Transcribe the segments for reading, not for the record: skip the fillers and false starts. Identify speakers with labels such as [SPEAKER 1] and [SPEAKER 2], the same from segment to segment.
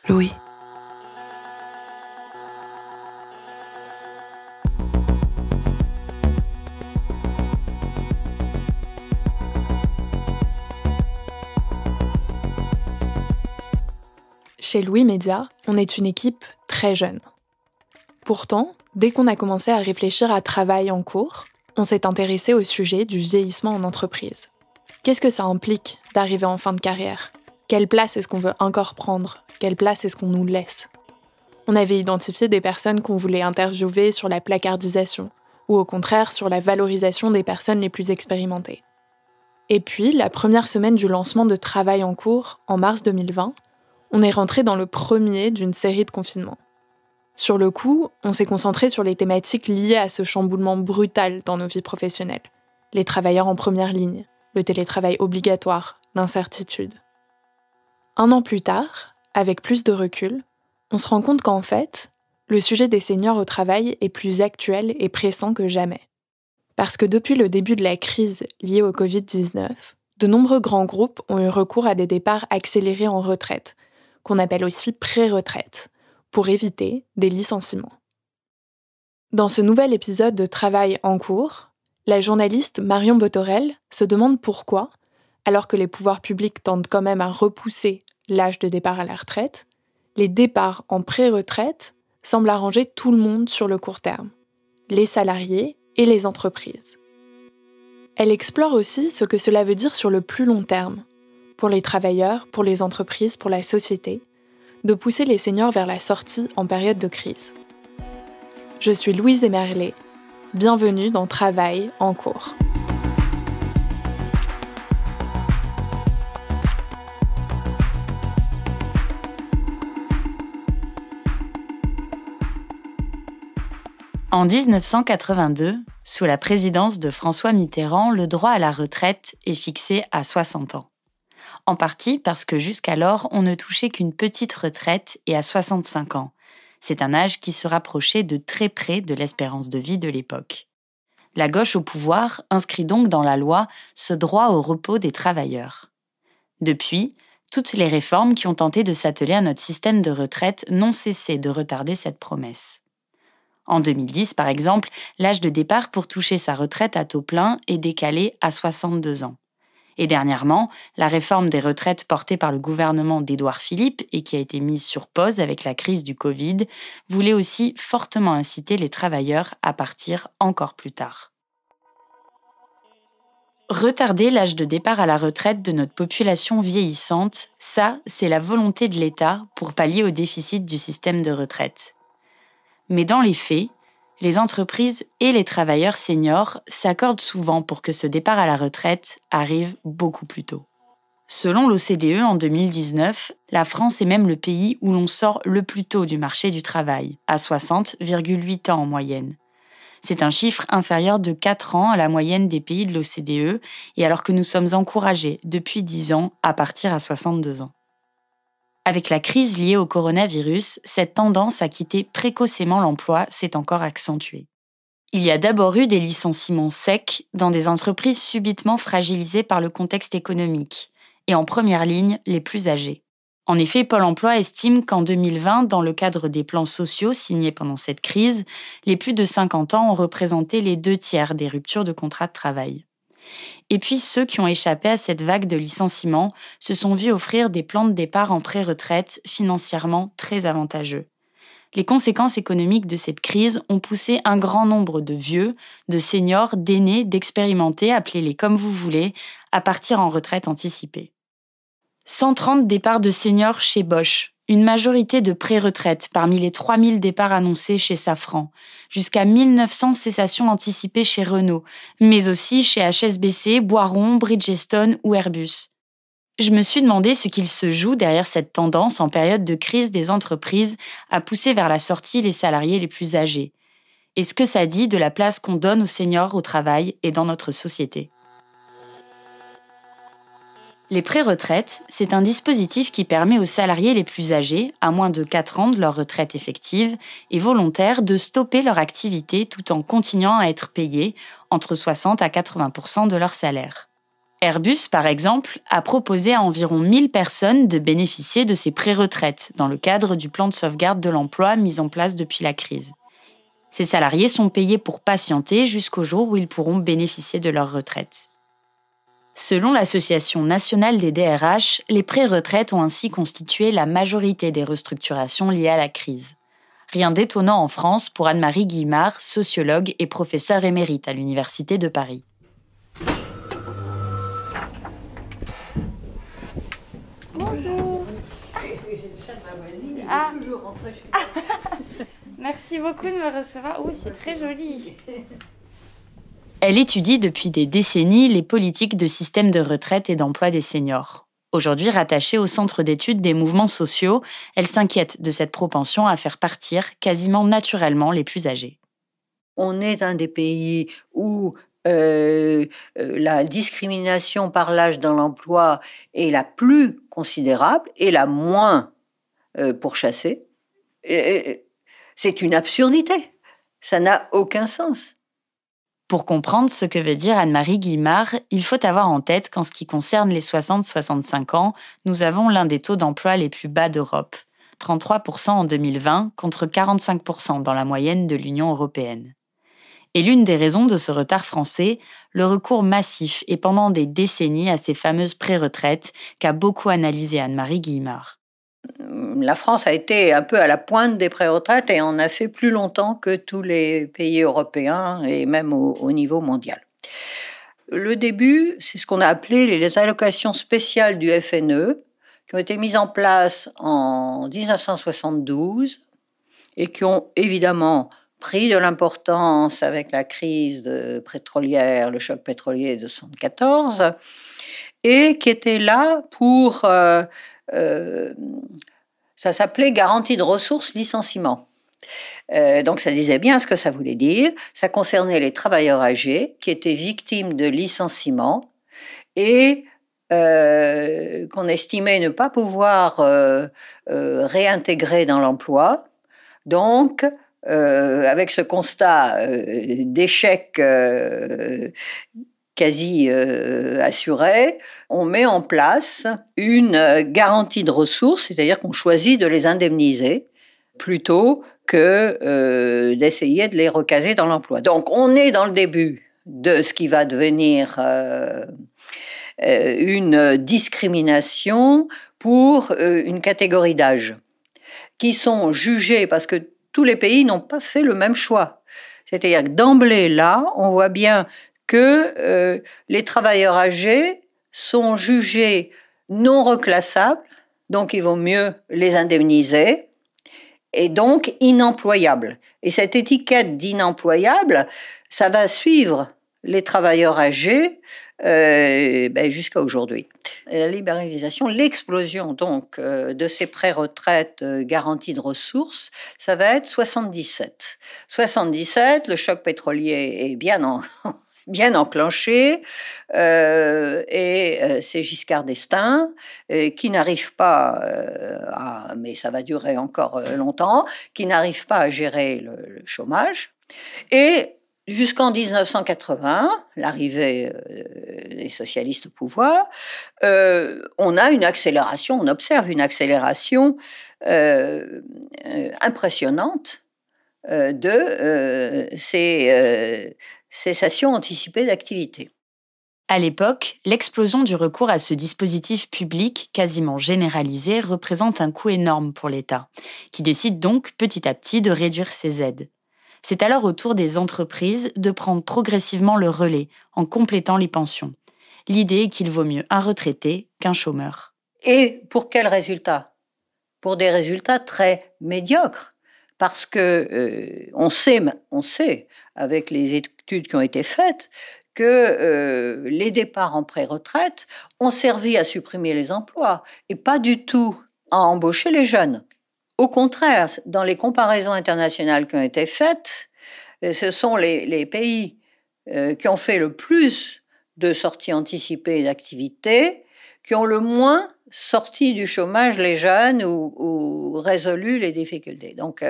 [SPEAKER 1] Louis. Chez Louis Média, on est une équipe très jeune. Pourtant, dès qu'on a commencé à réfléchir à travail en cours, on s'est intéressé au sujet du vieillissement en entreprise. Qu'est-ce que ça implique d'arriver en fin de carrière ? Quelle place est-ce qu'on veut encore prendre ? Quelle place est-ce qu'on nous laisse ? On avait identifié des personnes qu'on voulait interviewer sur la placardisation, ou au contraire sur la valorisation des personnes les plus expérimentées. Et puis, la première semaine du lancement de Travail en cours, en mars 2020, on est rentré dans le premier d'une série de confinements. Sur le coup, on s'est concentré sur les thématiques liées à ce chamboulement brutal dans nos vies professionnelles. Les travailleurs en première ligne, le télétravail obligatoire, l'incertitude. 1 an plus tard, avec plus de recul, on se rend compte qu'en fait, le sujet des seniors au travail est plus actuel et pressant que jamais. Parce que depuis le début de la crise liée au Covid-19, de nombreux grands groupes ont eu recours à des départs accélérés en retraite, qu'on appelle aussi pré-retraite, pour éviter des licenciements. Dans ce nouvel épisode de Travail en cours, la journaliste Marion Botorel se demande pourquoi, alors que les pouvoirs publics tentent quand même à repousser l'âge de départ à la retraite, les départs en pré-retraite semblent arranger tout le monde sur le court terme, les salariés et les entreprises. Elle explore aussi ce que cela veut dire sur le plus long terme, pour les travailleurs, pour les entreprises, pour la société, de pousser les seniors vers la sortie en période de crise. Je suis Louise Emerlé. Bienvenue dans Travail en cours.
[SPEAKER 2] En 1982, sous la présidence de François Mitterrand, le droit à la retraite est fixé à 60 ans. En partie parce que jusqu'alors, on ne touchait qu'une petite retraite et à 65 ans. C'est un âge qui se rapprochait de très près de l'espérance de vie de l'époque. La gauche au pouvoir inscrit donc dans la loi ce droit au repos des travailleurs. Depuis, toutes les réformes qui ont tenté de s'atteler à notre système de retraite n'ont cessé de retarder cette promesse. En 2010, par exemple, l'âge de départ pour toucher sa retraite à taux plein est décalé à 62 ans. Et dernièrement, la réforme des retraites portée par le gouvernement d'Édouard Philippe et qui a été mise sur pause avec la crise du Covid, voulait aussi fortement inciter les travailleurs à partir encore plus tard. Retarder l'âge de départ à la retraite de notre population vieillissante, ça, c'est la volonté de l'État pour pallier au déficit du système de retraite. Mais dans les faits, les entreprises et les travailleurs seniors s'accordent souvent pour que ce départ à la retraite arrive beaucoup plus tôt. Selon l'OCDE, en 2019, la France est même le pays où l'on sort le plus tôt du marché du travail, à 60,8 ans en moyenne. C'est un chiffre inférieur de 4 ans à la moyenne des pays de l'OCDE, et alors que nous sommes encouragés depuis 10 ans à partir à 62 ans. Avec la crise liée au coronavirus, cette tendance à quitter précocement l'emploi s'est encore accentuée. Il y a d'abord eu des licenciements secs dans des entreprises subitement fragilisées par le contexte économique, et en première ligne, les plus âgés. En effet, Pôle emploi estime qu'en 2020, dans le cadre des plans sociaux signés pendant cette crise, les plus de 50 ans ont représenté les 2/3 des ruptures de contrat de travail. Et puis ceux qui ont échappé à cette vague de licenciements se sont vus offrir des plans de départ en pré-retraite financièrement très avantageux. Les conséquences économiques de cette crise ont poussé un grand nombre de vieux, de seniors, d'aînés, d'expérimentés, appelez-les comme vous voulez, à partir en retraite anticipée. 130 départs de seniors chez Bosch, une majorité de pré-retraite parmi les 3000 départs annoncés chez Safran, jusqu'à 1900 cessations anticipées chez Renault, mais aussi chez HSBC, Boiron, Bridgestone ou Airbus. Je me suis demandé ce qu'il se joue derrière cette tendance en période de crise des entreprises à pousser vers la sortie les salariés les plus âgés. Et ce que ça dit de la place qu'on donne aux seniors au travail et dans notre société. Les pré-retraites, c'est un dispositif qui permet aux salariés les plus âgés, à moins de 4 ans de leur retraite effective, et volontaires de stopper leur activité tout en continuant à être payés entre 60 à 80% de leur salaire. Airbus, par exemple, a proposé à environ 1000 personnes de bénéficier de ces pré-retraites dans le cadre du plan de sauvegarde de l'emploi mis en place depuis la crise. Ces salariés sont payés pour patienter jusqu'au jour où ils pourront bénéficier de leur retraite. Selon l'Association nationale des DRH, les pré-retraites ont ainsi constitué la majorité des restructurations liées à la crise. Rien d'étonnant en France pour Anne-Marie Guillemard, sociologue et professeure émérite à l'Université de Paris.
[SPEAKER 3] Bonjour. Ah. Merci beaucoup de me recevoir. Oh, c'est très joli.
[SPEAKER 2] Elle étudie depuis des décennies les politiques de système de retraite et d'emploi des seniors. Aujourd'hui rattachée au Centre d'études des mouvements sociaux, elle s'inquiète de cette propension à faire partir quasiment naturellement les plus âgés.
[SPEAKER 4] On est un des pays où la discrimination par l'âge dans l'emploi est la plus considérable et la moins pourchassée. C'est une absurdité. Ça n'a aucun sens.
[SPEAKER 2] Pour comprendre ce que veut dire Anne-Marie Guillemard, il faut avoir en tête qu'en ce qui concerne les 60-65 ans, nous avons l'un des taux d'emploi les plus bas d'Europe, 33% en 2020 contre 45% dans la moyenne de l'Union européenne. Et l'une des raisons de ce retard français, le recours massif et pendant des décennies à ces fameuses pré-retraites qu'a beaucoup analysé Anne-Marie Guillemard.
[SPEAKER 4] La France a été un peu à la pointe des pré-retraites et en a fait plus longtemps que tous les pays européens et même au niveau mondial. Le début, c'est ce qu'on a appelé les allocations spéciales du FNE, qui ont été mises en place en 1972 et qui ont évidemment pris de l'importance avec la crise pétrolière, le choc pétrolier de 1974, et qui étaient là pour... ça s'appelait garantie de ressources licenciement. Donc ça disait bien ce que ça voulait dire. Ça concernait les travailleurs âgés qui étaient victimes de licenciements et qu'on estimait ne pas pouvoir réintégrer dans l'emploi. Donc, avec ce constat d'échec quasi assuré, on met en place une garantie de ressources, c'est-à-dire qu'on choisit de les indemniser plutôt que d'essayer de les recaser dans l'emploi. Donc on est dans le début de ce qui va devenir une discrimination pour une catégorie d'âge, qui sont jugés parce que tous les pays n'ont pas fait le même choix. C'est-à-dire que d'emblée là, on voit bien que les travailleurs âgés sont jugés non reclassables, donc il vaut mieux les indemniser, et donc inemployables. Et cette étiquette d'inemployable, ça va suivre les travailleurs âgés jusqu'à aujourd'hui. La libéralisation, l'explosion donc de ces pré-retraites garanties de ressources, ça va être 77. 77, le choc pétrolier est bien enclenché, et c'est Giscard d'Estaing qui n'arrive pas mais ça va durer encore longtemps, qui n'arrive pas à gérer le chômage. Et jusqu'en 1980, l'arrivée des socialistes au pouvoir, on a une accélération, on observe une accélération impressionnante de ces cessation anticipée d'activité.
[SPEAKER 2] À l'époque, l'explosion du recours à ce dispositif public quasiment généralisé représente un coût énorme pour l'État, qui décide donc petit à petit de réduire ses aides. C'est alors au tour des entreprises de prendre progressivement le relais en complétant les pensions. L'idée est qu'il vaut mieux un retraité qu'un chômeur.
[SPEAKER 4] Et pour quels résultats ? Pour des résultats très médiocres. Parce que on sait, avec les études qui ont été faites, que les départs en pré-retraite ont servi à supprimer les emplois et pas du tout à embaucher les jeunes. Au contraire, dans les comparaisons internationales qui ont été faites, ce sont les pays qui ont fait le plus de sorties anticipées d'activités qui ont le moins sorti du chômage les jeunes ou résolu les difficultés. Donc,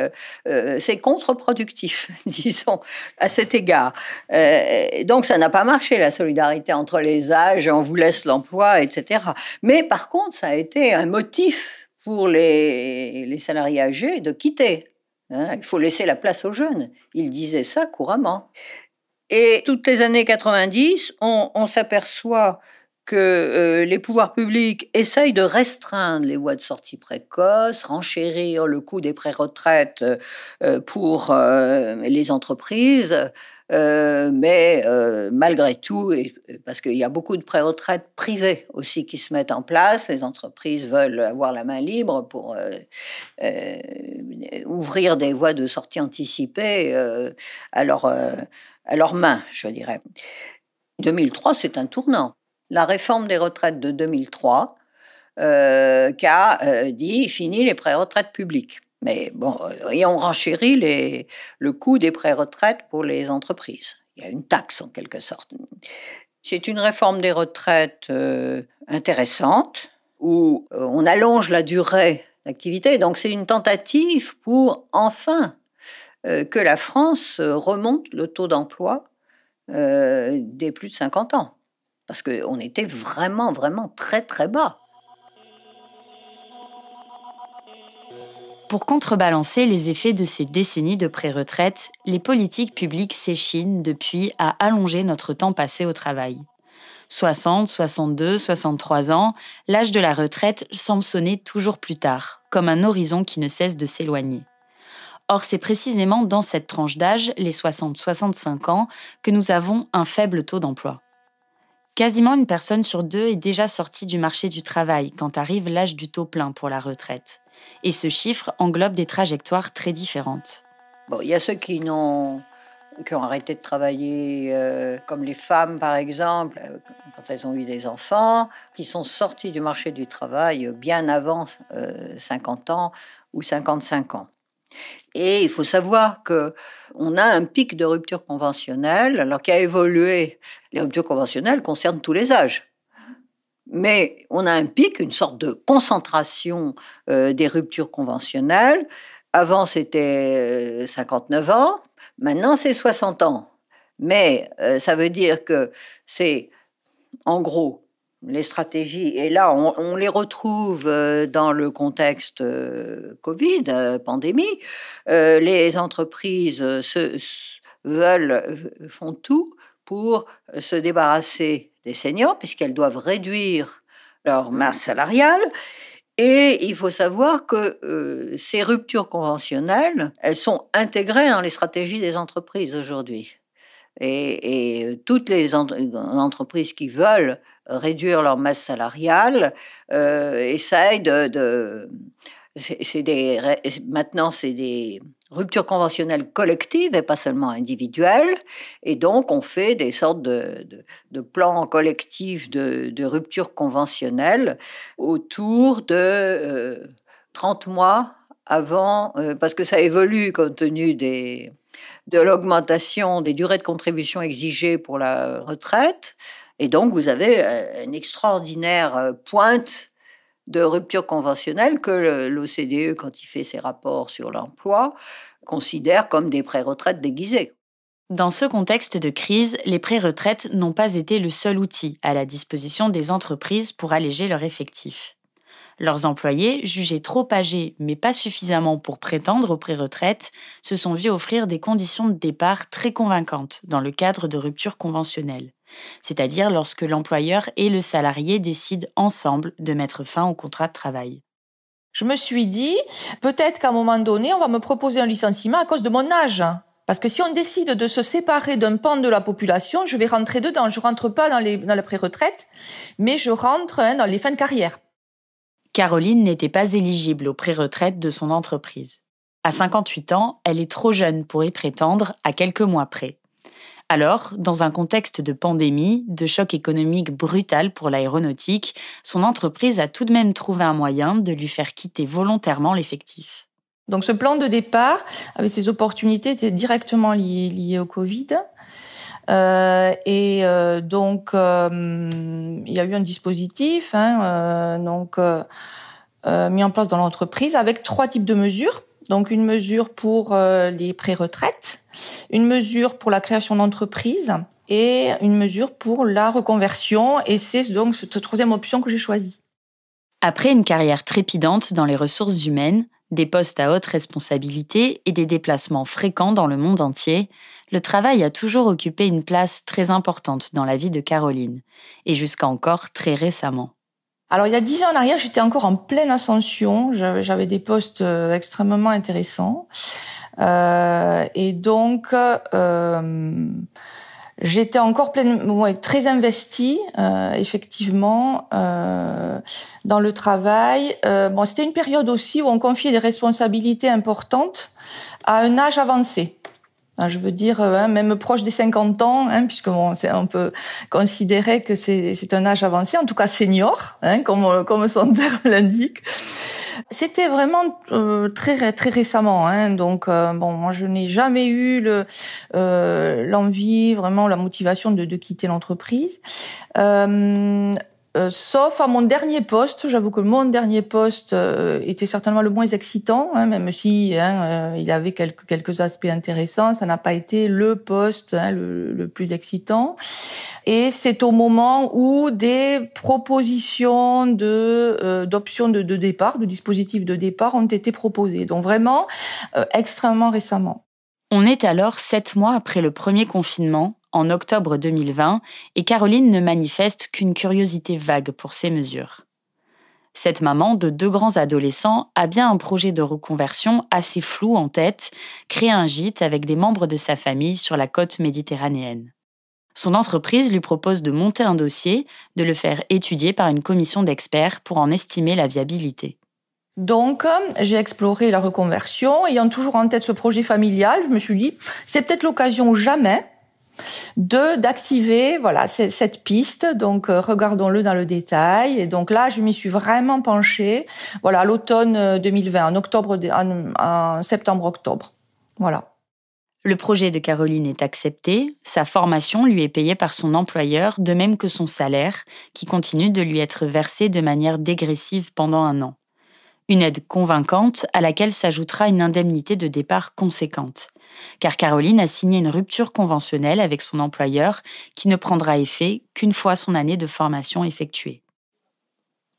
[SPEAKER 4] c'est contre-productif, disons, à cet égard. Donc, ça n'a pas marché, la solidarité entre les âges, on vous laisse l'emploi, etc. Mais par contre, ça a été un motif pour les salariés âgés de quitter. Il faut laisser la place aux jeunes. Ils disaient ça couramment. Et toutes les années 90, on s'aperçoit que les pouvoirs publics essayent de restreindre les voies de sortie précoce, renchérir le coût des préretraites pour les entreprises, mais malgré tout, parce qu'il y a beaucoup de préretraites privées aussi qui se mettent en place, les entreprises veulent avoir la main libre pour ouvrir des voies de sortie anticipées à leurs mains, je dirais. 2003, c'est un tournant. La réforme des retraites de 2003 qui a dit fini les préretraites publiques. Mais bon, et on renchérit le coût des préretraites pour les entreprises. Il y a une taxe en quelque sorte. C'est une réforme des retraites intéressante où on allonge la durée d'activité. Donc c'est une tentative pour enfin que la France remonte le taux d'emploi des plus de 50 ans. Parce qu'on était vraiment, vraiment très, très bas.
[SPEAKER 2] Pour contrebalancer les effets de ces décennies de pré-retraite, les politiques publiques s'échinent depuis à allonger notre temps passé au travail. 60, 62, 63 ans, l'âge de la retraite semble sonner toujours plus tard, comme un horizon qui ne cesse de s'éloigner. Or, c'est précisément dans cette tranche d'âge, les 60-65 ans, que nous avons un faible taux d'emploi. Quasiment une personne sur deux est déjà sortie du marché du travail quand arrive l'âge du taux plein pour la retraite. Et ce chiffre englobe des trajectoires très différentes.
[SPEAKER 4] Bon, il y a ceux qui ont arrêté de travailler, comme les femmes par exemple, quand elles ont eu des enfants, qui sont sortis du marché du travail bien avant 50 ans ou 55 ans. Et il faut savoir qu'on a un pic de rupture conventionnelle, alors qui a évolué. Les ruptures conventionnelles concernent tous les âges. Mais on a un pic, une sorte de concentration des ruptures conventionnelles. Avant, c'était 59 ans, maintenant, c'est 60 ans. Mais ça veut dire que c'est, en gros, les stratégies, et là, on les retrouve dans le contexte Covid, pandémie. Les entreprises font tout pour se débarrasser des seniors, puisqu'elles doivent réduire leur masse salariale. Et il faut savoir que ces ruptures conventionnelles, elles sont intégrées dans les stratégies des entreprises aujourd'hui. Et toutes les entreprises qui veulent réduire leur masse salariale essayent maintenant, c'est des ruptures conventionnelles collectives et pas seulement individuelles. Et donc, on fait des sortes de plans collectifs de rupture conventionnelle autour de 30 mois avant, parce que ça évolue compte tenu de l'augmentation des durées de contribution exigées pour la retraite. Et donc, vous avez une extraordinaire pointe de rupture conventionnelle que l'OCDE, quand il fait ses rapports sur l'emploi, considère comme des pré-retraites déguisées.
[SPEAKER 2] Dans ce contexte de crise, les pré-retraites n'ont pas été le seul outil à la disposition des entreprises pour alléger leurs effectifs. Leurs employés, jugés trop âgés mais pas suffisamment pour prétendre aux pré-retraites, se sont vus offrir des conditions de départ très convaincantes dans le cadre de ruptures conventionnelles, c'est-à-dire lorsque l'employeur et le salarié décident ensemble de mettre fin au contrat de travail.
[SPEAKER 5] Je me suis dit, peut-être qu'à un moment donné, on va me proposer un licenciement à cause de mon âge. Parce que si on décide de se séparer d'un pan de la population, je vais rentrer dedans. Je rentre pas dans la pré-retraite, mais je rentre dans les fins de carrière.
[SPEAKER 2] Caroline n'était pas éligible aux pré-retraites de son entreprise. À 58 ans, elle est trop jeune pour y prétendre, à quelques mois près. Alors, dans un contexte de pandémie, de choc économique brutal pour l'aéronautique, son entreprise a tout de même trouvé un moyen de lui faire quitter volontairement l'effectif.
[SPEAKER 5] Donc ce plan de départ, avec ses opportunités, était directement lié au Covid. Donc, il y a eu un dispositif mis en place dans l'entreprise avec 3 types de mesures. Donc, une mesure pour les pré-retraites, une mesure pour la création d'entreprise et une mesure pour la reconversion. Et c'est donc cette 3e option que j'ai choisie.
[SPEAKER 2] Après une carrière trépidante dans les ressources humaines, des postes à haute responsabilité et des déplacements fréquents dans le monde entier, le travail a toujours occupé une place très importante dans la vie de Caroline, et jusqu'à encore très récemment.
[SPEAKER 5] Alors, il y a 10 ans en arrière, j'étais encore en pleine ascension. J'avais des postes extrêmement intéressants. Et donc, j'étais encore très investie, effectivement, dans le travail. C'était une période aussi où on confiait des responsabilités importantes à un âge avancé. Je veux dire, même proche des 50 ans, puisque on peut considérer que c'est un âge avancé, en tout cas senior, comme son terme l'indique. C'était vraiment très très récemment, donc moi je n'ai jamais eu l'envie, vraiment la motivation de quitter l'entreprise. Sauf à mon dernier poste. J'avoue que mon dernier poste était certainement le moins excitant, même si il avait quelques aspects intéressants. Ça n'a pas été le poste le plus excitant. Et c'est au moment où des propositions d'options de départ, de dispositifs de départ ont été proposées. Donc vraiment extrêmement récemment.
[SPEAKER 2] On est alors 7 mois après le premier confinement, en octobre 2020, et Caroline ne manifeste qu'une curiosité vague pour ces mesures. Cette maman de 2 grands adolescents a bien un projet de reconversion assez flou en tête, créer un gîte avec des membres de sa famille sur la côte méditerranéenne. Son entreprise lui propose de monter un dossier, de le faire étudier par une commission d'experts pour en estimer la viabilité.
[SPEAKER 5] Donc, j'ai exploré la reconversion, ayant toujours en tête ce projet familial. Je me suis dit, c'est peut-être l'occasion ou jamais d'activer cette piste. Donc regardons-le dans le détail. Et donc là, je m'y suis vraiment penchée. À l'automne 2020, en septembre-octobre. Voilà.
[SPEAKER 2] Le projet de Caroline est accepté. Sa formation lui est payée par son employeur, de même que son salaire, qui continue de lui être versé de manière dégressive pendant 1 an. Une aide convaincante à laquelle s'ajoutera une indemnité de départ conséquente. Car Caroline a signé une rupture conventionnelle avec son employeur qui ne prendra effet qu'une fois son année de formation effectuée.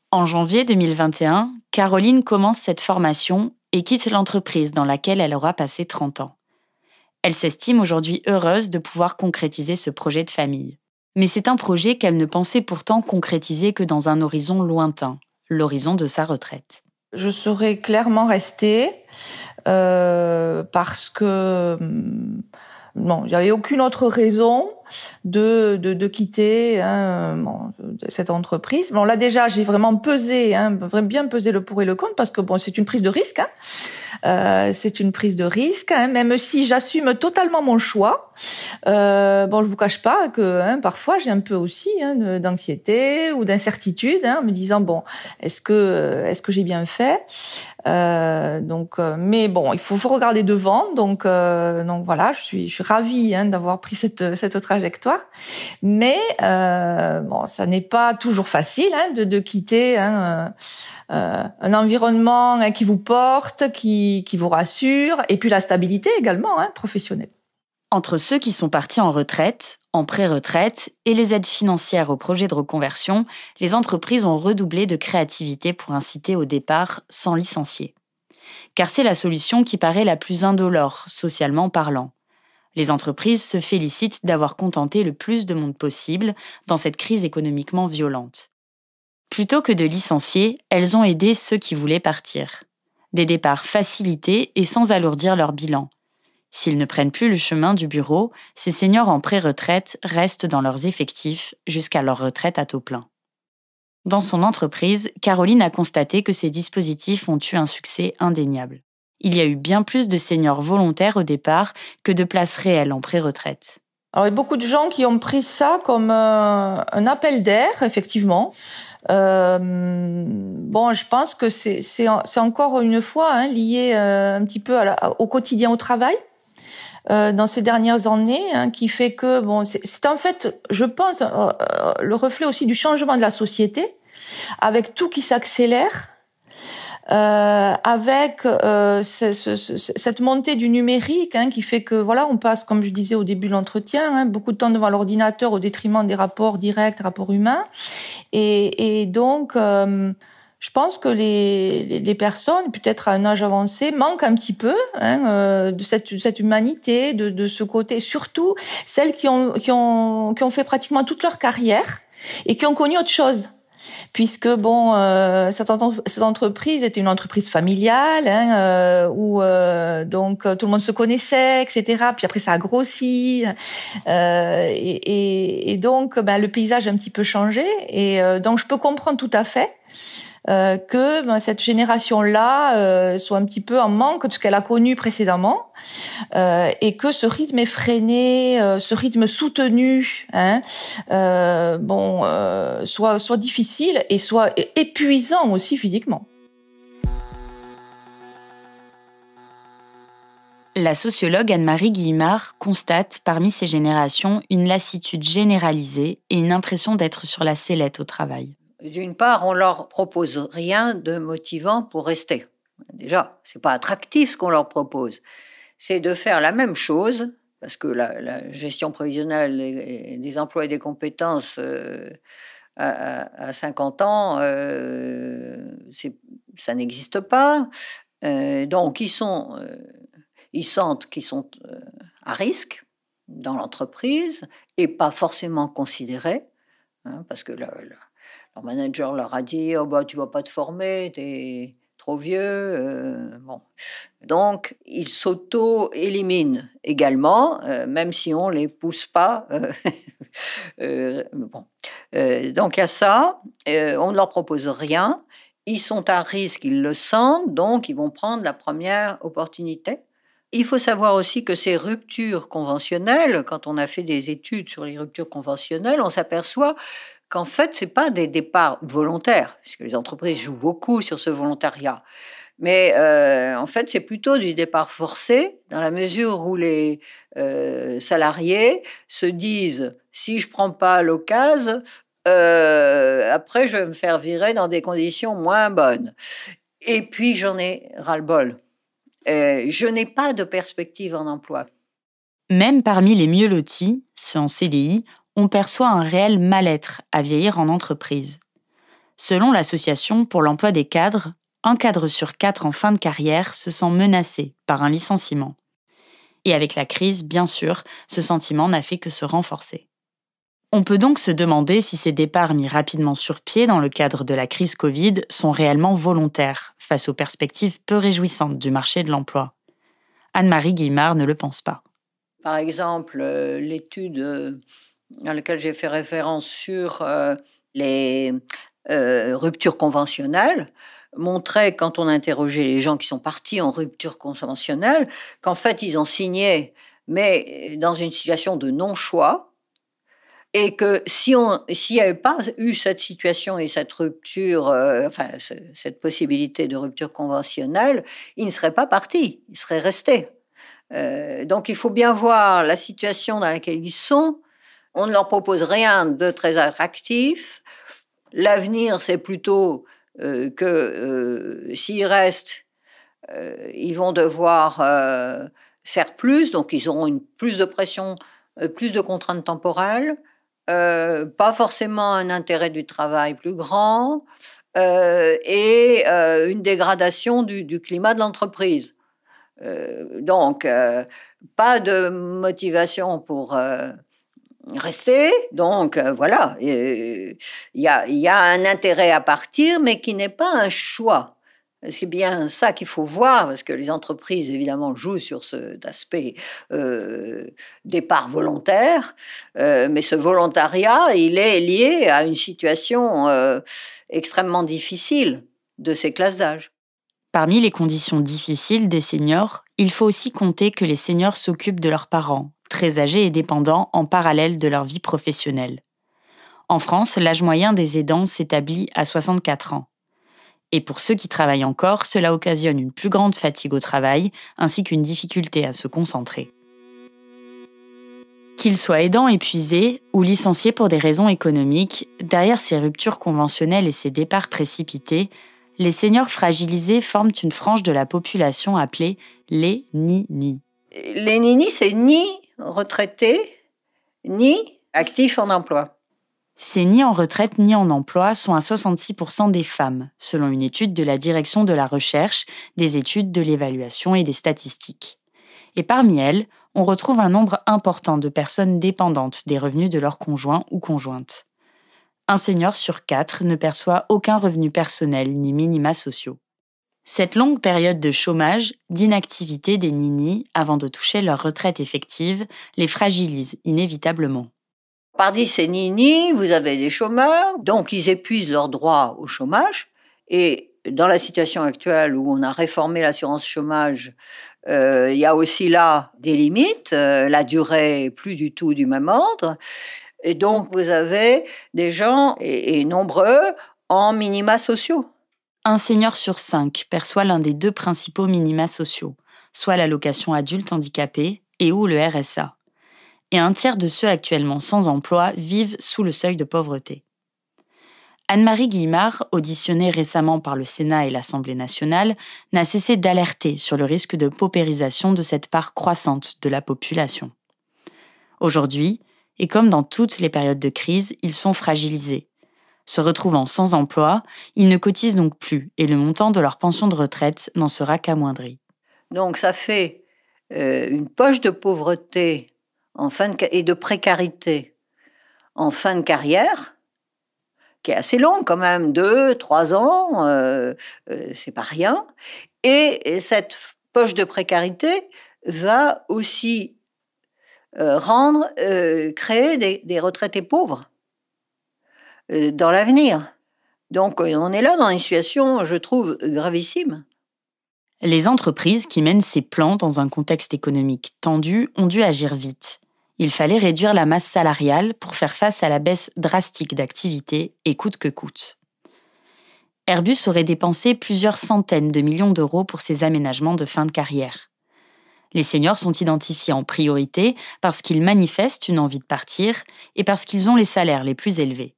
[SPEAKER 2] En janvier 2021, Caroline commence cette formation et quitte l'entreprise dans laquelle elle aura passé 30 ans. Elle s'estime aujourd'hui heureuse de pouvoir concrétiser ce projet de famille. Mais c'est un projet qu'elle ne pensait pourtant concrétiser que dans un horizon lointain, l'horizon de sa retraite.
[SPEAKER 5] Je serais clairement restée parce que il n'y avait aucune autre raison de quitter cette entreprise. Là déjà, j'ai vraiment pesé, bien pesé le pour et le contre parce que c'est une prise de risque. C'est une prise de risque, même si j'assume totalement mon choix. Je vous cache pas que parfois j'ai un peu aussi d'anxiété ou d'incertitude, en me disant est-ce que j'ai bien fait. Mais il faut regarder devant. Donc voilà, je suis ravie d'avoir pris cette trajectoire. Mais ça n'est pas toujours facile de quitter un environnement qui vous porte, qui vous rassure, et puis la stabilité également professionnelle.
[SPEAKER 2] Entre ceux qui sont partis en retraite, en pré-retraite et les aides financières au projet de reconversion, les entreprises ont redoublé de créativité pour inciter au départ sans licencier. Car c'est la solution qui paraît la plus indolore, socialement parlant. Les entreprises se félicitent d'avoir contenté le plus de monde possible dans cette crise économiquement violente. Plutôt que de licencier, elles ont aidé ceux qui voulaient partir. Des départs facilités et sans alourdir leur bilan. S'ils ne prennent plus le chemin du bureau, ces seniors en pré-retraite restent dans leurs effectifs jusqu'à leur retraite à taux plein. Dans son entreprise, Caroline a constaté que ces dispositifs ont eu un succès indéniable. Il y a eu bien plus de seniors volontaires au départ que de places réelles en pré-retraite.
[SPEAKER 5] Alors, il y a beaucoup de gens qui ont pris ça comme un appel d'air, effectivement. Je pense que c'est encore une fois lié un petit peu au quotidien au travail. dans ces dernières années, qui fait que c'est en fait, je pense, le reflet aussi du changement de la société, avec tout qui s'accélère. Avec cette montée du numérique qui fait que on passe, comme je disais au début de l'entretien, beaucoup de temps devant l'ordinateur au détriment des rapports directs, rapports humains, et donc je pense que les personnes, peut-être à un âge avancé, manquent un petit peu de cette humanité, de ce côté, surtout celles qui ont fait pratiquement toute leur carrière et qui ont connu autre chose. Puisque cette entreprise était une entreprise familiale où donc tout le monde se connaissait, etc. Puis après ça a grossi et donc le paysage a un petit peu changé et donc je peux comprendre tout à fait que cette génération-là soit un petit peu en manque de ce qu'elle a connu précédemment et que ce rythme effréné, ce rythme soutenu, soit difficile et soit épuisant aussi physiquement.
[SPEAKER 2] La sociologue Anne-Marie Guillemard constate parmi ces générations une lassitude généralisée et une impression d'être sur la sellette au travail.
[SPEAKER 4] D'une part, on leur propose rien de motivant pour rester. Déjà, c'est pas attractif ce qu'on leur propose. C'est de faire la même chose, parce que la gestion prévisionnelle des emplois et des compétences à 50 ans, ça n'existe pas. Donc, ils sentent qu'ils sont à risque dans l'entreprise et pas forcément considérés, parce que leur manager leur a dit « tu vas pas te former, t'es trop vieux ». Donc, ils s'auto-éliminent également, même si on les pousse pas. Donc, il y a ça. On ne leur propose rien. Ils sont à risque, ils le sentent, donc ils vont prendre la première opportunité. Il faut savoir aussi que ces ruptures conventionnelles, quand on a fait des études sur les ruptures conventionnelles, on s'aperçoit qu'en fait, ce n'est pas des départs volontaires, puisque les entreprises jouent beaucoup sur ce volontariat. Mais en fait, c'est plutôt du départ forcé, dans la mesure où les salariés se disent « si je ne prends pas l'occasion, après je vais me faire virer dans des conditions moins bonnes. » Et puis, j'en ai ras-le-bol. Je n'ai pas de perspective en emploi.
[SPEAKER 2] Même parmi les mieux lotis, ceux en CDI, on perçoit un réel mal-être à vieillir en entreprise. Selon l'Association pour l'emploi des cadres, 1 cadre sur 4 en fin de carrière se sent menacé par un licenciement. Et avec la crise, bien sûr, ce sentiment n'a fait que se renforcer. On peut donc se demander si ces départs mis rapidement sur pied dans le cadre de la crise Covid sont réellement volontaires face aux perspectives peu réjouissantes du marché de l'emploi. Anne-Marie Guillemard ne le pense pas.
[SPEAKER 4] Par exemple, l'étude à laquelle j'ai fait référence sur les ruptures conventionnelles montrait, quand on interrogeait les gens qui sont partis en rupture conventionnelle, qu'en fait, ils ont signé, mais dans une situation de non-choix, et que s'il n'y avait pas eu cette situation et cette rupture, cette possibilité de rupture conventionnelle, ils ne seraient pas partis, ils seraient restés. Donc, il faut bien voir la situation dans laquelle ils sont. On ne leur propose rien de très attractif. L'avenir, c'est plutôt que s'ils restent, ils vont devoir faire plus, donc ils auront plus de pression, plus de contraintes temporelles, pas forcément un intérêt du travail plus grand et une dégradation du climat de l'entreprise. Donc, pas de motivation pour rester. Donc, voilà, il y a un intérêt à partir, mais qui n'est pas un choix. C'est bien ça qu'il faut voir, parce que les entreprises, évidemment, jouent sur cet aspect départ volontaire, mais ce volontariat, il est lié à une situation extrêmement difficile de ces classes d'âge.
[SPEAKER 2] Parmi les conditions difficiles des seniors, il faut aussi compter que les seniors s'occupent de leurs parents, très âgés et dépendants, en parallèle de leur vie professionnelle. En France, l'âge moyen des aidants s'établit à 64 ans. Et pour ceux qui travaillent encore, cela occasionne une plus grande fatigue au travail, ainsi qu'une difficulté à se concentrer. Qu'ils soient aidants épuisés ou licenciés pour des raisons économiques, derrière ces ruptures conventionnelles et ces départs précipités, les seniors fragilisés forment une frange de la population appelée les NINI.
[SPEAKER 4] Les NINI, c'est ni retraités, ni actifs en emploi.
[SPEAKER 2] Ces ni en retraite ni en emploi sont à 66% des femmes, selon une étude de la Direction de la recherche, des études, de l'évaluation et des statistiques. Et parmi elles, on retrouve un nombre important de personnes dépendantes des revenus de leur conjoint ou conjointe. Un senior sur 4 ne perçoit aucun revenu personnel ni minima sociaux. Cette longue période de chômage, d'inactivité des NINI avant de toucher leur retraite effective les fragilise inévitablement.
[SPEAKER 4] Parmi ces NINI, vous avez des chômeurs, donc ils épuisent leurs droits au chômage. Et dans la situation actuelle où on a réformé l'assurance chômage, il y a aussi là des limites. La durée n'est plus du tout du même ordre. Et donc vous avez des gens, et nombreux, en minima sociaux.
[SPEAKER 2] Un senior sur 5 perçoit l'un des 2 principaux minima sociaux, soit l'allocation adulte handicapé et ou le RSA. Et un tiers de ceux actuellement sans emploi vivent sous le seuil de pauvreté. Anne-Marie Guillemard, auditionnée récemment par le Sénat et l'Assemblée nationale, n'a cessé d'alerter sur le risque de paupérisation de cette part croissante de la population. Aujourd'hui, et comme dans toutes les périodes de crise, ils sont fragilisés. Se retrouvant sans emploi, ils ne cotisent donc plus et le montant de leur pension de retraite n'en sera qu'amoindri.
[SPEAKER 4] Donc ça fait une poche de pauvreté et de précarité en fin de carrière, qui est assez longue quand même, 2-3 ans, c'est pas rien. Et cette poche de précarité va aussi créer des retraités pauvres dans l'avenir. Donc on est là dans une situation, je trouve, gravissime.
[SPEAKER 2] Les entreprises qui mènent ces plans dans un contexte économique tendu ont dû agir vite. Il fallait réduire la masse salariale pour faire face à la baisse drastique d'activité et coûte que coûte. Airbus aurait dépensé plusieurs centaines de millions d'euros pour ces aménagements de fin de carrière. Les seniors sont identifiés en priorité parce qu'ils manifestent une envie de partir et parce qu'ils ont les salaires les plus élevés.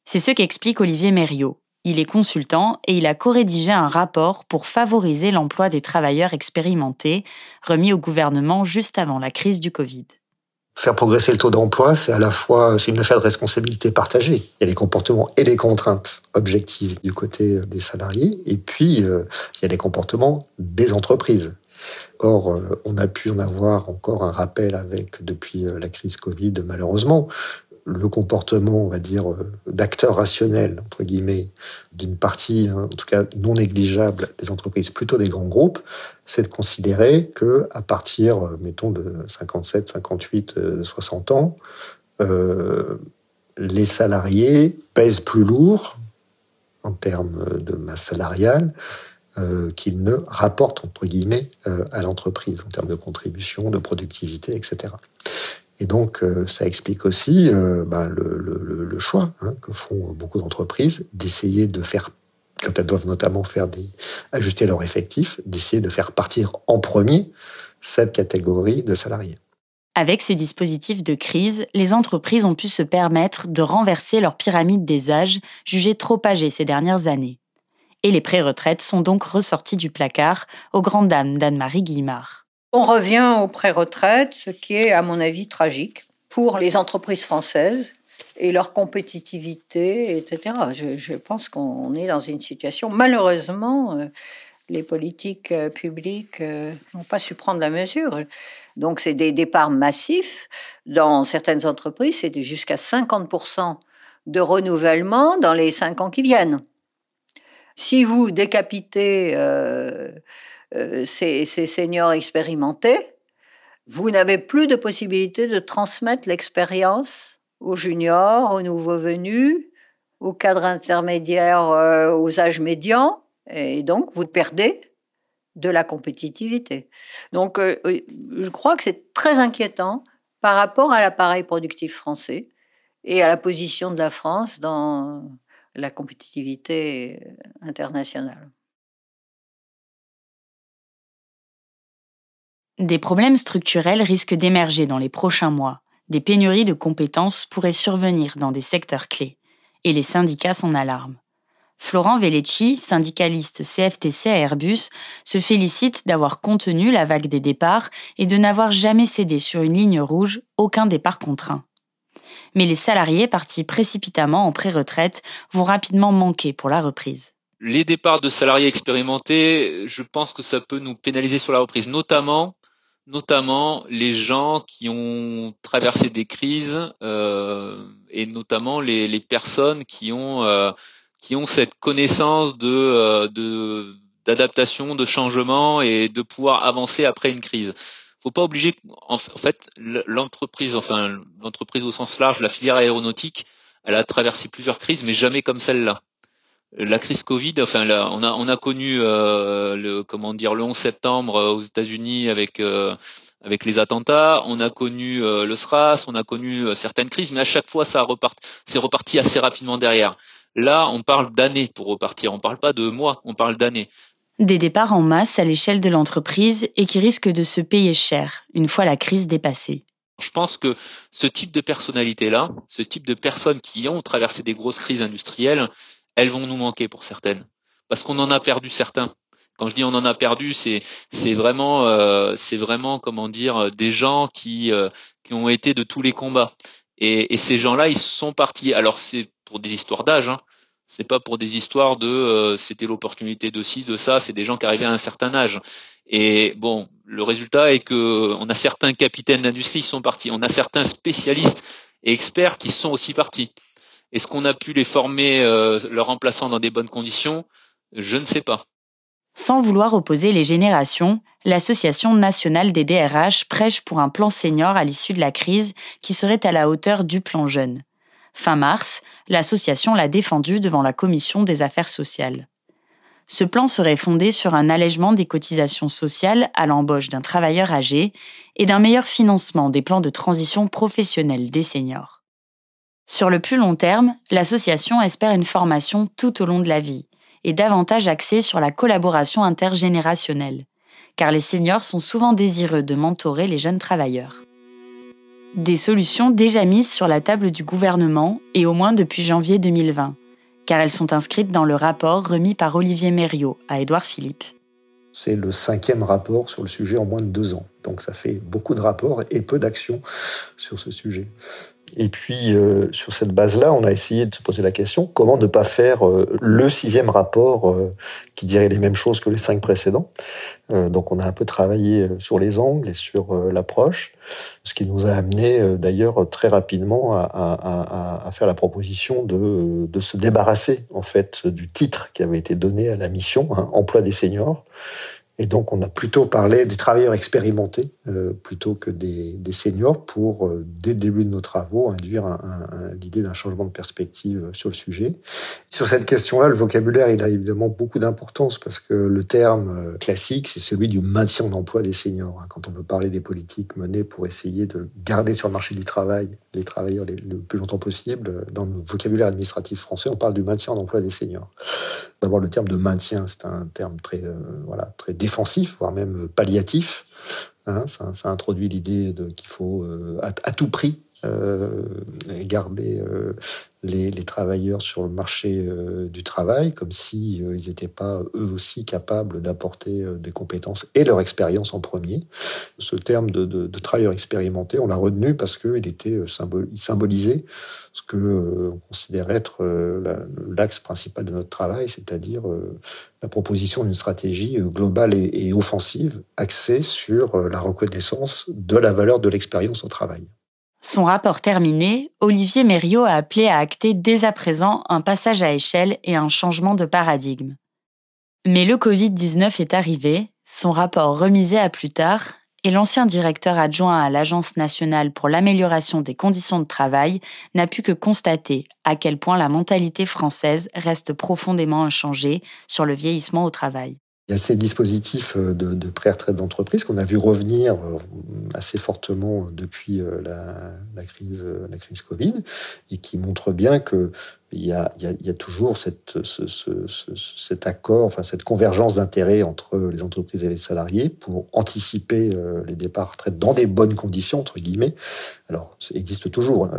[SPEAKER 2] C'est ce qu'explique Olivier Mériot. Il est consultant et il a co-rédigé un rapport pour favoriser l'emploi des travailleurs expérimentés, remis au gouvernement juste avant la crise du Covid.
[SPEAKER 6] Faire progresser le taux d'emploi, c'est une affaire de responsabilité partagée. Il y a les comportements et les contraintes objectives du côté des salariés, et puis il y a les comportements des entreprises. Or, on a pu en avoir encore un rappel depuis la crise Covid, malheureusement. Le comportement, on va dire, d'acteurs rationnels, entre guillemets, d'une partie, en tout cas non négligeable, des entreprises, plutôt des grands groupes, c'est de considérer que à partir, mettons, de 57, 58, 60 ans, les salariés pèsent plus lourd en termes de masse salariale qu'ils ne rapportent, entre guillemets, à l'entreprise, en termes de contribution, de productivité, etc. Et donc, ça explique aussi le choix que font beaucoup d'entreprises d'essayer de faire, quand elles doivent notamment ajuster leur effectif, d'essayer de faire partir en premier cette catégorie de salariés.
[SPEAKER 2] Avec ces dispositifs de crise, les entreprises ont pu se permettre de renverser leur pyramide des âges, jugée trop âgée ces dernières années. Et les pré-retraites sont donc ressorties du placard aux grandes dames d'Anne-Marie Guillemard.
[SPEAKER 4] On revient aux pré-retraites, ce qui est, à mon avis, tragique pour les entreprises françaises et leur compétitivité, etc. Je pense qu'on est dans une situation, malheureusement, les politiques publiques n'ont pas su prendre la mesure. Donc, c'est des départs massifs. Dans certaines entreprises, c'est jusqu'à 50% de renouvellement dans les 5 ans qui viennent. Si vous décapitez ces seniors expérimentés, vous n'avez plus de possibilité de transmettre l'expérience aux juniors, aux nouveaux venus, aux cadres intermédiaires, aux âges médians, et donc vous perdez de la compétitivité. Donc je crois que c'est très inquiétant par rapport à l'appareil productif français et à la position de la France dans la compétitivité internationale.
[SPEAKER 2] Des problèmes structurels risquent d'émerger dans les prochains mois, Des pénuries de compétences pourraient survenir dans des secteurs clés, et les syndicats s'en alarment. Florent Vellecci, syndicaliste CFTC à Airbus, se félicite d'avoir contenu la vague des départs et de n'avoir jamais cédé sur une ligne rouge aucun départ contraint. Mais les salariés partis précipitamment en pré-retraite vont rapidement manquer pour la reprise.
[SPEAKER 7] Les départs de salariés expérimentés, je pense que ça peut nous pénaliser sur la reprise, notamment les gens qui ont traversé des crises et notamment les personnes qui ont cette connaissance d'adaptation, de changement et de pouvoir avancer après une crise. Faut pas obliger, en fait, l'entreprise au sens large, la filière aéronautique, elle a traversé plusieurs crises, mais jamais comme celle-là. La crise Covid, on a connu le 11 septembre aux États-Unis avec les attentats, on a connu le SRAS, on a connu certaines crises, mais à chaque fois c'est reparti assez rapidement derrière. Là, on parle d'années pour repartir, on parle pas de mois, on parle d'années.
[SPEAKER 2] Des départs en masse à l'échelle de l'entreprise et qui risquent de se payer cher une fois la crise dépassée.
[SPEAKER 7] Je pense que ce type de personnalité-là, ce type de personnes qui ont traversé des grosses crises industrielles, elles vont nous manquer pour certaines, parce qu'on en a perdu certains. Quand je dis on en a perdu, c'est vraiment des gens qui ont été de tous les combats. Et ces gens-là, ils sont partis. Alors c'est pour des histoires d'âge, hein. C'est pas pour des histoires de c'était l'opportunité de ci, de ça. C'est des gens qui arrivaient à un certain âge. Et bon, le résultat est que on a certains capitaines d'industrie qui sont partis. On a certains spécialistes et experts qui sont aussi partis. Est-ce qu'on a pu les former, leurs remplaçants dans des bonnes conditions ? Je ne sais pas.
[SPEAKER 2] Sans vouloir opposer les générations, l'Association nationale des DRH prêche pour un plan senior à l'issue de la crise qui serait à la hauteur du plan jeune. Fin mars, l'association l'a défendu devant la Commission des affaires sociales. Ce plan serait fondé sur un allègement des cotisations sociales à l'embauche d'un travailleur âgé et d'un meilleur financement des plans de transition professionnelle des seniors. Sur le plus long terme, l'association espère une formation tout au long de la vie et davantage axée sur la collaboration intergénérationnelle, car les seniors sont souvent désireux de mentorer les jeunes travailleurs. Des solutions déjà mises sur la table du gouvernement et au moins depuis janvier 2020, car elles sont inscrites dans le rapport remis par Olivier Mériot à Édouard Philippe.
[SPEAKER 6] C'est le 5e rapport sur le sujet en moins de 2 ans. Donc ça fait beaucoup de rapports et peu d'actions sur ce sujet. Et puis, sur cette base-là, on a essayé de se poser la question, comment ne pas faire le 6e rapport qui dirait les mêmes choses que les 5 précédents. Donc, on a un peu travaillé sur les angles et sur l'approche, ce qui nous a amené d'ailleurs très rapidement à faire la proposition de se débarrasser en fait du titre qui avait été donné à la mission, hein, emploi des seniors. Et donc, on a plutôt parlé des travailleurs expérimentés plutôt que des seniors pour, dès le début de nos travaux, induire l'idée d'un changement de perspective sur le sujet. Sur cette question-là, le vocabulaire, il a évidemment beaucoup d'importance parce que le terme classique, c'est celui du maintien en emploi des seniors. Quand on veut parler des politiques menées pour essayer de garder sur le marché du travail les travailleurs le plus longtemps possible, dans le vocabulaire administratif français, on parle du maintien en emploi des seniors. D'abord, le terme de maintien, c'est un terme très défensif, voire même palliatif. Hein, ça introduit l'idée qu'il faut à tout prix garder les travailleurs sur le marché du travail, comme si ils n'étaient pas eux aussi capables d'apporter des compétences et leur expérience en premier. Ce terme de travailleur expérimenté, on l'a retenu parce qu'il symbolisait ce que on considère être l'axe principal de notre travail, c'est-à-dire la proposition d'une stratégie globale et offensive axée sur la reconnaissance de la valeur de l'expérience au travail.
[SPEAKER 2] Son rapport terminé, Olivier Mériot a appelé à acter dès à présent un passage à échelle et un changement de paradigme. Mais le Covid-19 est arrivé, son rapport remisé à plus tard, et l'ancien directeur adjoint à l'Agence nationale pour l'amélioration des conditions de travail n'a pu que constater à quel point la mentalité française reste profondément inchangée sur le vieillissement au travail.
[SPEAKER 6] Il y a ces dispositifs de pré-retraite d'entreprise qu'on a vu revenir assez fortement depuis la crise Covid et qui montrent bien que il y a toujours cet accord, enfin cette convergence d'intérêts entre les entreprises et les salariés pour anticiper les départs à retraite dans des bonnes conditions, entre guillemets. Alors, ça existe toujours.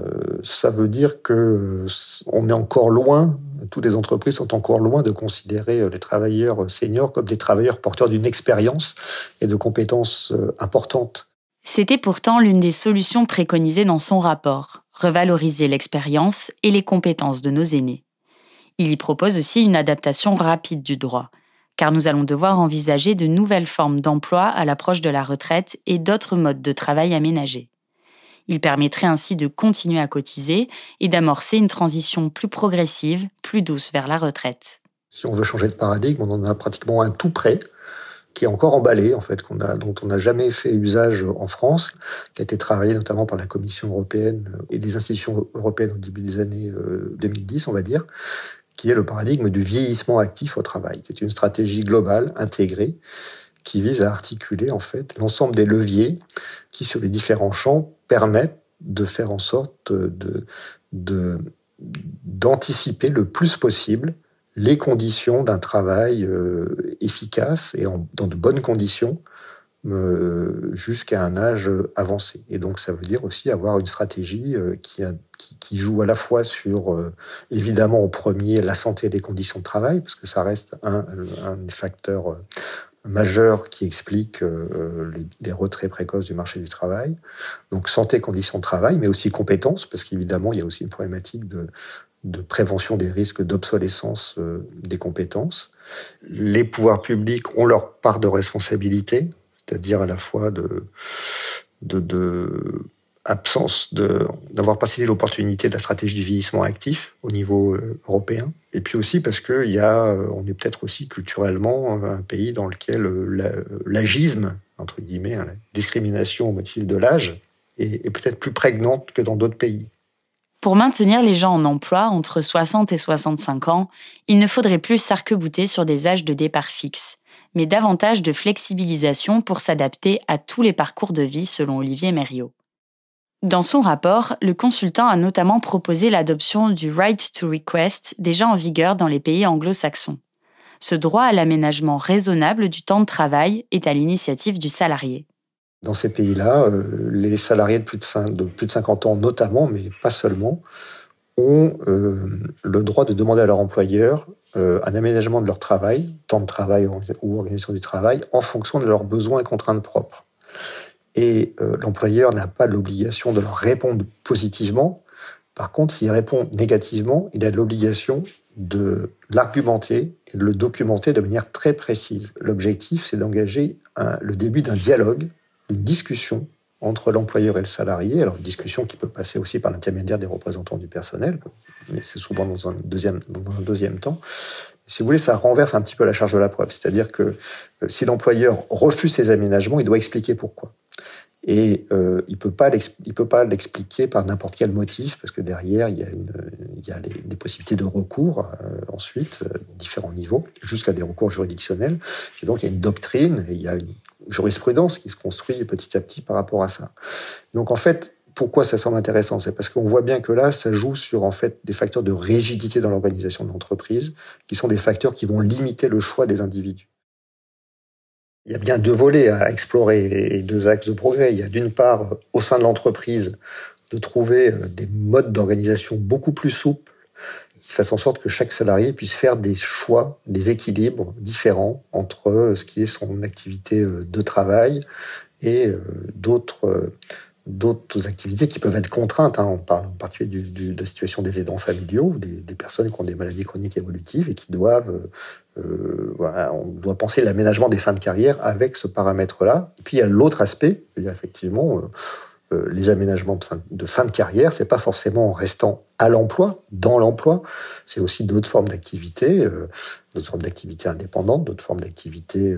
[SPEAKER 6] Ça veut dire que on est encore loin, toutes les entreprises sont encore loin de considérer les travailleurs seniors comme des travailleurs porteurs d'une expérience et de compétences importantes.
[SPEAKER 2] C'était pourtant l'une des solutions préconisées dans son rapport, revaloriser l'expérience et les compétences de nos aînés. Il y propose aussi une adaptation rapide du droit, car nous allons devoir envisager de nouvelles formes d'emploi à l'approche de la retraite et d'autres modes de travail aménagés. Il permettrait ainsi de continuer à cotiser et d'amorcer une transition plus progressive, plus douce vers la retraite.
[SPEAKER 6] Si on veut changer de paradigme, on en a pratiquement un tout prêt, qui est encore emballé, en fait, dont on n'a jamais fait usage en France, qui a été travaillé notamment par la Commission européenne et des institutions européennes au début des années 2010, on va dire, qui est le paradigme du vieillissement actif au travail. C'est une stratégie globale, intégrée, qui vise à articuler, en fait, l'ensemble des leviers qui, sur les différents champs, permettent de faire en sorte d'anticiper le plus possible les conditions d'un travail efficace et dans de bonnes conditions jusqu'à un âge avancé. Et donc, ça veut dire aussi avoir une stratégie qui joue à la fois sur, évidemment, au premier, la santé et les conditions de travail, parce que ça reste un facteur majeur qui explique les retraits précoces du marché du travail. Donc, santé, conditions de travail, mais aussi compétences, parce qu'évidemment, il y a aussi une problématique de prévention des risques d'obsolescence des compétences. Les pouvoirs publics ont leur part de responsabilité, c'est-à-dire à la fois absence d'avoir pas saisi l'opportunité de la stratégie du vieillissement actif au niveau européen, et puis aussi parce que on est peut-être aussi culturellement un pays dans lequel l'agisme, entre guillemets, la discrimination au motif de l'âge, est peut-être plus prégnante que dans d'autres pays.
[SPEAKER 2] Pour maintenir les gens en emploi entre 60 et 65 ans, il ne faudrait plus s'arc-bouter sur des âges de départ fixes, mais davantage de flexibilisation pour s'adapter à tous les parcours de vie selon Olivier Mériot. Dans son rapport, le consultant a notamment proposé l'adoption du Right to Request déjà en vigueur dans les pays anglo-saxons. Ce droit à l'aménagement raisonnable du temps de travail est à l'initiative du salarié.
[SPEAKER 6] Dans ces pays-là, les salariés de plus de 50 ans notamment, mais pas seulement, ont le droit de demander à leur employeur un aménagement de leur travail, temps de travail ou organisation du travail, en fonction de leurs besoins et contraintes propres. Et l'employeur n'a pas l'obligation de leur répondre positivement. Par contre, s'il répond négativement, il a l'obligation de l'argumenter et de le documenter de manière très précise. L'objectif, c'est d'engager le début d'un dialogue, une discussion entre l'employeur et le salarié. Alors, une discussion qui peut passer aussi par l'intermédiaire des représentants du personnel, mais c'est souvent dans un deuxième temps. Si vous voulez, ça renverse un petit peu la charge de la preuve. C'est-à-dire que si l'employeur refuse ces aménagements, il doit expliquer pourquoi. Et il peut pas l'expliquer par n'importe quel motif, parce que derrière, il y a les possibilités de recours ensuite, différents niveaux, jusqu'à des recours juridictionnels. Et donc, il y a une doctrine, et il y a une jurisprudence qui se construit petit à petit par rapport à ça. Donc, en fait, pourquoi ça semble intéressant ? C'est parce qu'on voit bien que là, ça joue sur en fait des facteurs de rigidité dans l'organisation de l'entreprise, qui sont des facteurs qui vont limiter le choix des individus. Il y a bien deux volets à explorer et deux axes de progrès. Il y a d'une part, au sein de l'entreprise, de trouver des modes d'organisation beaucoup plus souples, qui fassent en sorte que chaque salarié puisse faire des choix, des équilibres différents entre ce qui est son activité de travail et d'autres activités qui peuvent être contraintes. On parle en particulier de la situation des aidants familiaux, des personnes qui ont des maladies chroniques évolutives et qui doivent... on doit penser l'aménagement des fins de carrière avec ce paramètre-là. Et puis il y a l'autre aspect, c'est-à-dire effectivement les aménagements de fin de carrière, c'est pas forcément en restant à l'emploi, dans l'emploi, c'est aussi d'autres formes d'activité, d'autres formes d'activité indépendantes, d'autres formes d'activité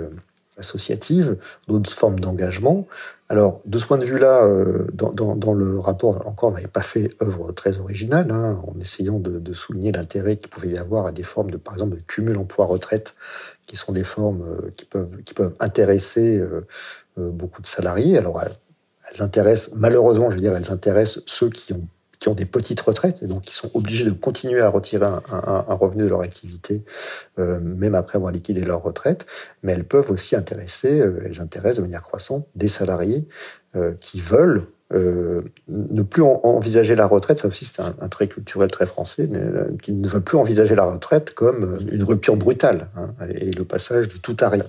[SPEAKER 6] associatives, d'autres formes d'engagement. Alors, de ce point de vue-là, dans le rapport, encore, on n'avait pas fait œuvre très originale, en essayant de souligner l'intérêt qu'il pouvait y avoir à des formes par exemple, de cumul emploi-retraite, qui sont des formes qui peuvent intéresser beaucoup de salariés. Alors, elles intéressent, malheureusement, elles intéressent ceux qui ont qui ont des petites retraites et donc qui sont obligés de continuer à retirer un revenu de leur activité, même après avoir liquidé leur retraite. Mais elles peuvent aussi elles intéressent de manière croissante des salariés qui veulent ne plus envisager la retraite, ça aussi c'est un trait culturel très français, mais qui ne veulent plus envisager la retraite comme une rupture brutale, et le passage du tout à rien.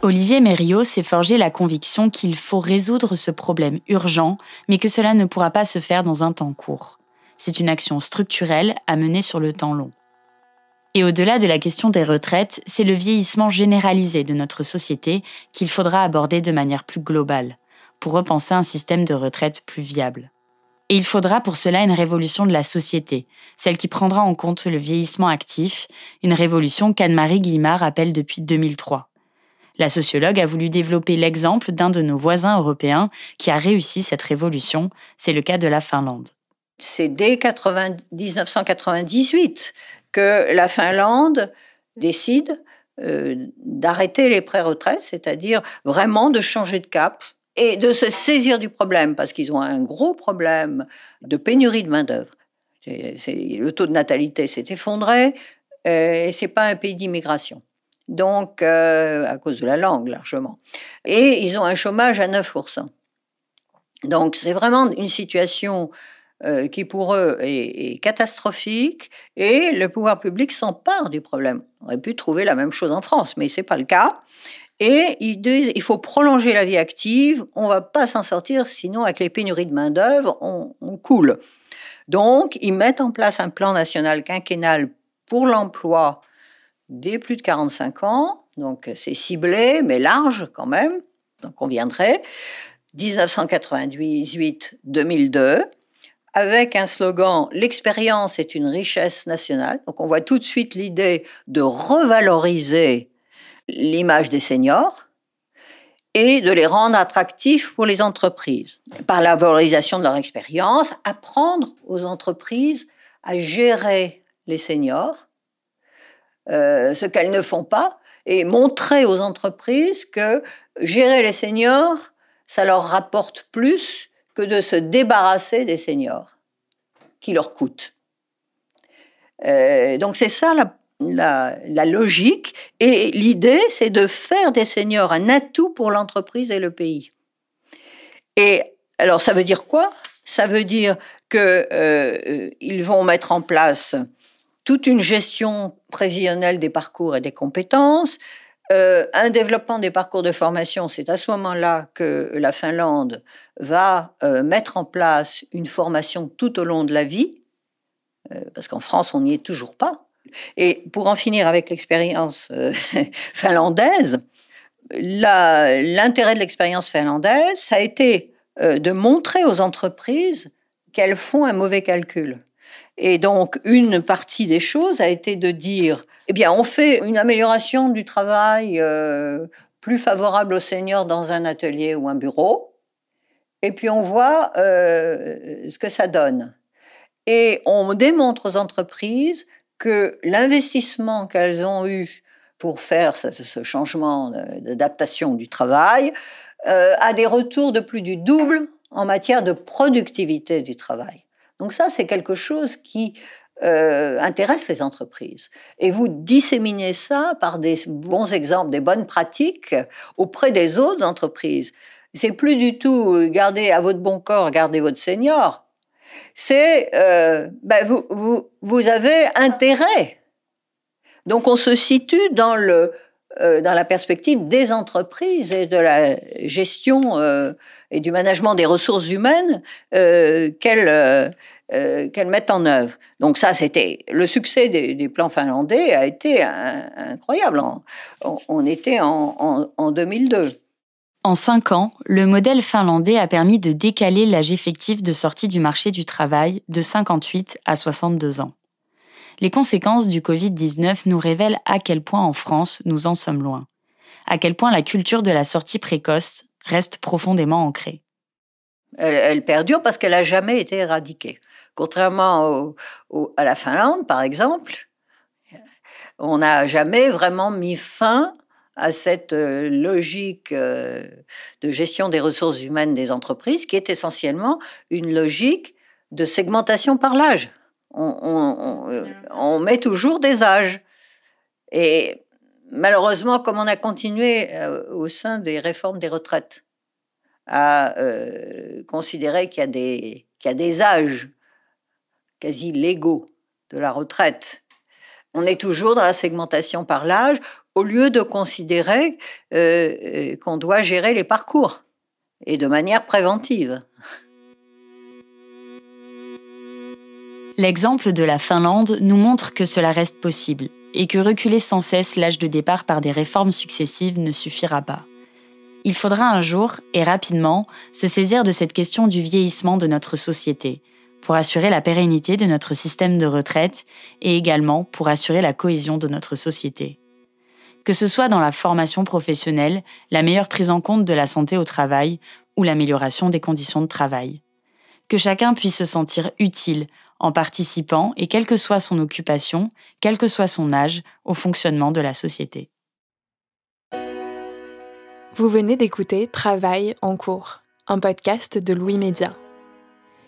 [SPEAKER 2] Olivier Mériaux s'est forgé la conviction qu'il faut résoudre ce problème urgent, mais que cela ne pourra pas se faire dans un temps court. C'est une action structurelle à mener sur le temps long. Et au-delà de la question des retraites, c'est le vieillissement généralisé de notre société qu'il faudra aborder de manière plus globale, pour repenser un système de retraite plus viable. Et il faudra pour cela une révolution de la société, celle qui prendra en compte le vieillissement actif, une révolution qu'Anne-Marie Guillemard appelle depuis 2003. La sociologue a voulu développer l'exemple d'un de nos voisins européens qui a réussi cette révolution, c'est le cas de la Finlande.
[SPEAKER 4] C'est dès 1998 que la Finlande décide d'arrêter les pré-retraites, c'est-à-dire vraiment de changer de cap et de se saisir du problème, parce qu'ils ont un gros problème de pénurie de main-d'œuvre. Le taux de natalité s'est effondré et c'est pas un pays d'immigration. Donc, à cause de la langue, largement. Et ils ont un chômage à 9%. Donc, c'est vraiment une situation qui, pour eux, est catastrophique, et le pouvoir public s'empare du problème. On aurait pu trouver la même chose en France, mais ce n'est pas le cas. Et ils disent il faut prolonger la vie active, on ne va pas s'en sortir, sinon, avec les pénuries de main-d'œuvre, on coule. Donc, ils mettent en place un plan national quinquennal pour l'emploi des plus de 45 ans, donc c'est ciblé, mais large quand même, donc on viendrait, 1998-2002, avec un slogan « L'expérience est une richesse nationale ». Donc on voit tout de suite l'idée de revaloriser l'image des seniors et de les rendre attractifs pour les entreprises. Par la valorisation de leur expérience, apprendre aux entreprises à gérer les seniors, ce qu'elles ne font pas, et montrer aux entreprises que gérer les seniors, ça leur rapporte plus que de se débarrasser des seniors, qui leur coûtent. Donc c'est ça la logique, et l'idée, c'est de faire des seniors un atout pour l'entreprise et le pays. Et alors ça veut dire quoi ? Ça veut dire qu'ils vont mettre en place toute une gestion prévisionnelle des parcours et des compétences, un développement des parcours de formation. C'est à ce moment-là que la Finlande va mettre en place une formation tout au long de la vie, parce qu'en France, on n'y est toujours pas. Et pour en finir avec l'expérience finlandaise, l'intérêt de l'expérience finlandaise, ça a été de montrer aux entreprises qu'elles font un mauvais calcul. Et donc, une partie des choses a été de dire, eh bien, on fait une amélioration du travail plus favorable aux seniors dans un atelier ou un bureau, et puis on voit ce que ça donne. Et on démontre aux entreprises que l'investissement qu'elles ont eu pour faire ce changement d'adaptation du travail a des retours de plus du double en matière de productivité du travail. Donc ça, c'est quelque chose qui intéresse les entreprises. Et vous disséminez ça par des bons exemples, des bonnes pratiques auprès des autres entreprises. C'est plus du tout gardez à votre bon corps, gardez votre senior. C'est vous avez intérêt. Donc on se situe dans la perspective des entreprises et de la gestion et du management des ressources humaines qu'elles mettent en œuvre. Donc ça, c'était le succès des plans finlandais a été incroyable. On était en 2002.
[SPEAKER 2] En 5 ans, le modèle finlandais a permis de décaler l'âge effectif de sortie du marché du travail de 58 à 62 ans. Les conséquences du Covid-19 nous révèlent à quel point en France nous en sommes loin, à quel point la culture de la sortie précoce reste profondément ancrée.
[SPEAKER 4] Elle perdure parce qu'elle n'a jamais été éradiquée. Contrairement à la Finlande, par exemple, on n'a jamais vraiment mis fin à cette logique de gestion des ressources humaines des entreprises, qui est essentiellement une logique de segmentation par l'âge. On met toujours des âges. Et malheureusement, comme on a continué au sein des réformes des retraites à considérer qu'il y a des âges quasi légaux de la retraite, on est toujours dans la segmentation par l'âge, au lieu de considérer qu'on doit gérer les parcours, et de manière préventive.
[SPEAKER 2] L'exemple de la Finlande nous montre que cela reste possible et que reculer sans cesse l'âge de départ par des réformes successives ne suffira pas. Il faudra un jour, et rapidement, se saisir de cette question du vieillissement de notre société, pour assurer la pérennité de notre système de retraite et également pour assurer la cohésion de notre société. Que ce soit dans la formation professionnelle, la meilleure prise en compte de la santé au travail ou l'amélioration des conditions de travail. Que chacun puisse se sentir utile en participant, et quelle que soit son occupation, quel que soit son âge, au fonctionnement de la société.
[SPEAKER 1] Vous venez d'écouter Travail en cours, un podcast de Louis Média.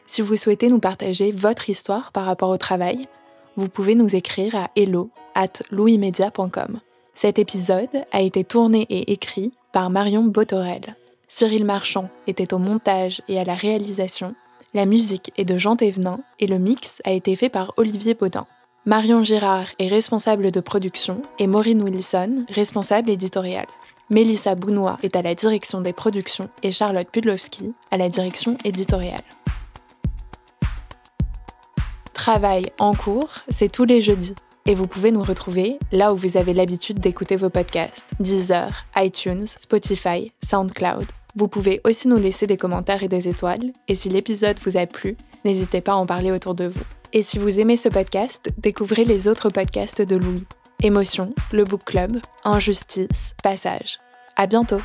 [SPEAKER 1] Si vous souhaitez nous partager votre histoire par rapport au travail, vous pouvez nous écrire à hello@louismedia.com. Cet épisode a été tourné et écrit par Marion Botorel. Cyril Marchand était au montage et à la réalisation. La musique est de Jean Thévenin et le mix a été fait par Olivier Baudin. Marion Girard est responsable de production et Maureen Wilson, responsable éditoriale. Mélissa Bounois est à la direction des productions et Charlotte Pudlowski à la direction éditoriale. Travail en cours, c'est tous les jeudis. Et vous pouvez nous retrouver là où vous avez l'habitude d'écouter vos podcasts. Deezer, iTunes, Spotify, SoundCloud. Vous pouvez aussi nous laisser des commentaires et des étoiles. Et si l'épisode vous a plu, n'hésitez pas à en parler autour de vous. Et si vous aimez ce podcast, découvrez les autres podcasts de Louis. Émotion, le Book Club, Injustice, Passage. À bientôt!